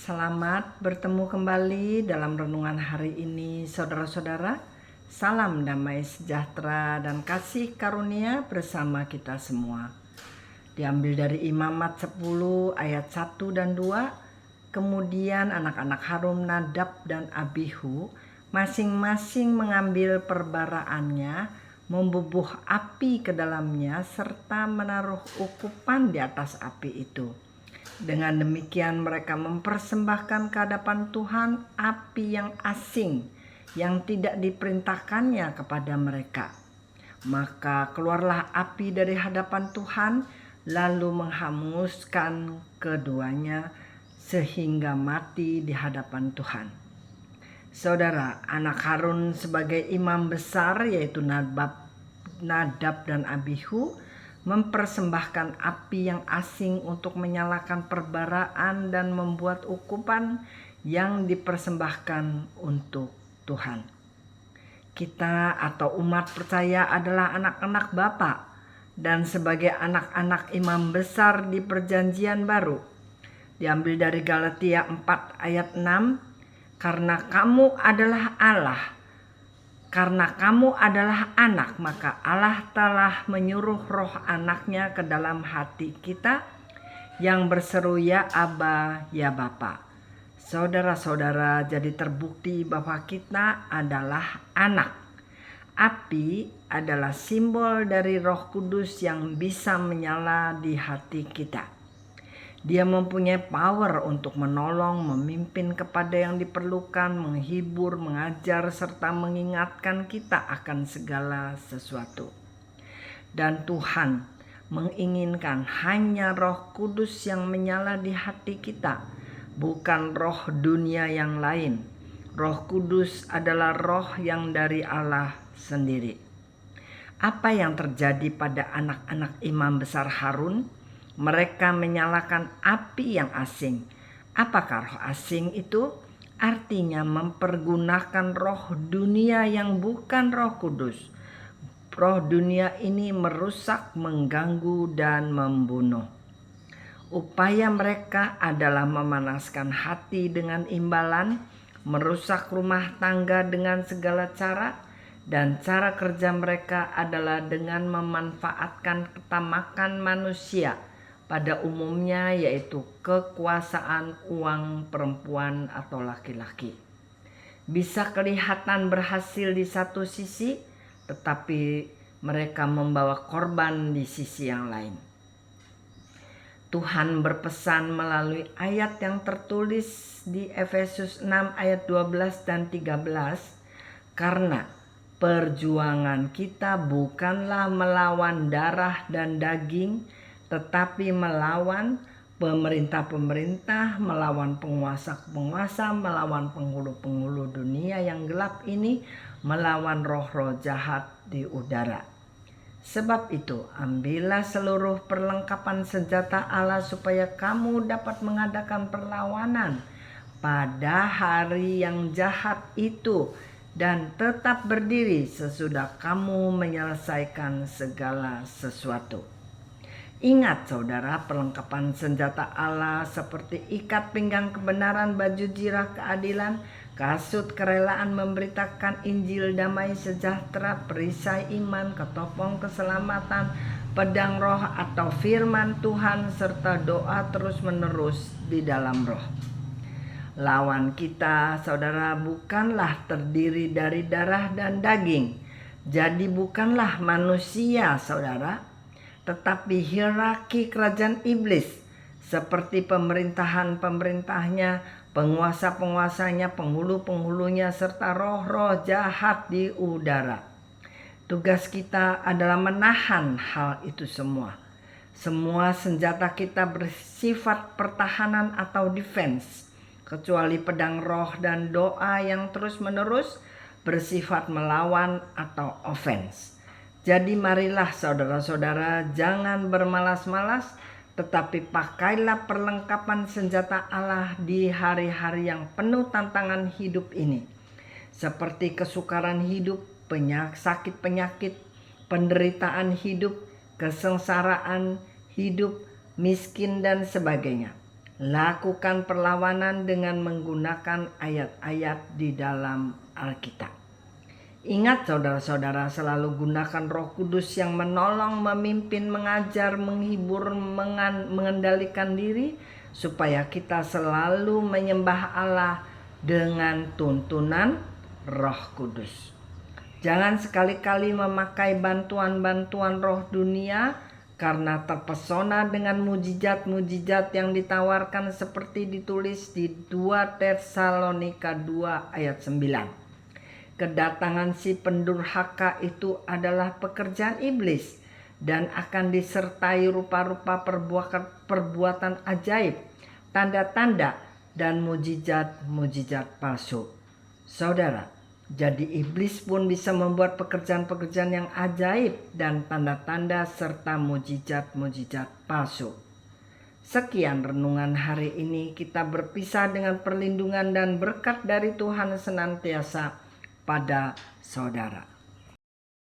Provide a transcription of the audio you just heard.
Selamat bertemu kembali dalam renungan hari ini, saudara-saudara. Salam damai sejahtera dan kasih karunia bersama kita semua. Diambil dari Imamat 10 ayat 1 dan 2. Kemudian anak-anak Harun, Nadab dan Abihu masing-masing mengambil perbaraannya, membubuh api ke dalamnya serta menaruh ukupan di atas api itu. Dengan demikian mereka mempersembahkan ke hadapan Tuhan api yang asing yang tidak diperintahkannya kepada mereka. Maka keluarlah api dari hadapan Tuhan lalu menghanguskan keduanya sehingga mati di hadapan Tuhan. Saudara, anak Harun sebagai imam besar yaitu Nadab dan Abihu mempersembahkan api yang asing untuk menyalakan perbaraan dan membuat ukupan yang dipersembahkan untuk Tuhan. Kita atau umat percaya adalah anak-anak Bapa dan sebagai anak-anak imam besar di Perjanjian Baru. Diambil dari Galatia 4 ayat 6, karena kamu adalah anak, maka Allah telah menyuruh roh anaknya ke dalam hati kita yang berseru, ya Aba, ya Bapa. Saudara-saudara, jadi terbukti bahwa kita adalah anak. Api adalah simbol dari Roh Kudus yang bisa menyala di hati kita. Dia mempunyai power untuk menolong, memimpin kepada yang diperlukan, menghibur, mengajar, serta mengingatkan kita akan segala sesuatu. Dan Tuhan menginginkan hanya Roh Kudus yang menyala di hati kita, bukan roh dunia yang lain. Roh Kudus adalah roh yang dari Allah sendiri. Apa yang terjadi pada anak-anak imam besar Harun? Mereka menyalakan api yang asing. Apakah roh asing itu? Artinya mempergunakan roh dunia yang bukan Roh Kudus. Roh dunia ini merusak, mengganggu, dan membunuh. Upaya mereka adalah memanaskan hati dengan imbalan, merusak rumah tangga dengan segala cara, dan cara kerja mereka adalah dengan memanfaatkan ketamakan manusia, pada umumnya yaitu kekuasaan, uang, perempuan atau laki-laki. Bisa kelihatan berhasil di satu sisi, tetapi mereka membawa korban di sisi yang lain. Tuhan berpesan melalui ayat yang tertulis di Efesus 6 ayat 12 dan 13, karena perjuangan kita bukanlah melawan darah dan daging, tetapi melawan pemerintah-pemerintah, melawan penguasa-penguasa, melawan penghulu-penghulu dunia yang gelap ini, melawan roh-roh jahat di udara. Sebab itu, ambillah seluruh perlengkapan senjata Allah supaya kamu dapat mengadakan perlawanan pada hari yang jahat itu dan tetap berdiri sesudah kamu menyelesaikan segala sesuatu. Ingat saudara, perlengkapan senjata Allah seperti ikat pinggang kebenaran, baju zirah keadilan, kasut kerelaan memberitakan Injil damai sejahtera, perisai iman, ketopong keselamatan, pedang roh atau firman Tuhan, serta doa terus menerus di dalam roh. Lawan kita, saudara, bukanlah terdiri dari darah dan daging. Jadi bukanlah manusia, saudara, tetapi hierarki kerajaan iblis, seperti pemerintahan-pemerintahnya, penguasa-penguasanya, penghulu-penghulunya, serta roh-roh jahat di udara. Tugas kita adalah menahan hal itu semua. Semua senjata kita bersifat pertahanan atau defense, kecuali pedang roh dan doa yang terus-menerus bersifat melawan atau offense. Jadi marilah saudara-saudara, jangan bermalas-malas, tetapi pakailah perlengkapan senjata Allah di hari-hari yang penuh tantangan hidup ini, seperti kesukaran hidup, sakit penyakit, penderitaan hidup, kesengsaraan hidup, miskin dan sebagainya. Lakukan perlawanan dengan menggunakan ayat-ayat di dalam Alkitab. Ingat saudara-saudara, selalu gunakan Roh Kudus yang menolong, memimpin, mengajar, menghibur, mengendalikan diri, supaya kita selalu menyembah Allah dengan tuntunan Roh Kudus. Jangan sekali-kali memakai bantuan-bantuan roh dunia karena terpesona dengan mujizat-mujizat yang ditawarkan seperti ditulis di 2 Tesalonika 2 ayat 9. Kedatangan si pendurhaka itu adalah pekerjaan iblis dan akan disertai rupa-rupa perbuatan ajaib, tanda-tanda, dan mujizat-mujizat palsu. Saudara, jadi iblis pun bisa membuat pekerjaan-pekerjaan yang ajaib dan tanda-tanda serta mujizat-mujizat palsu. Sekian renungan hari ini, kita berpisah dengan perlindungan dan berkat dari Tuhan senantiasa pada saudara.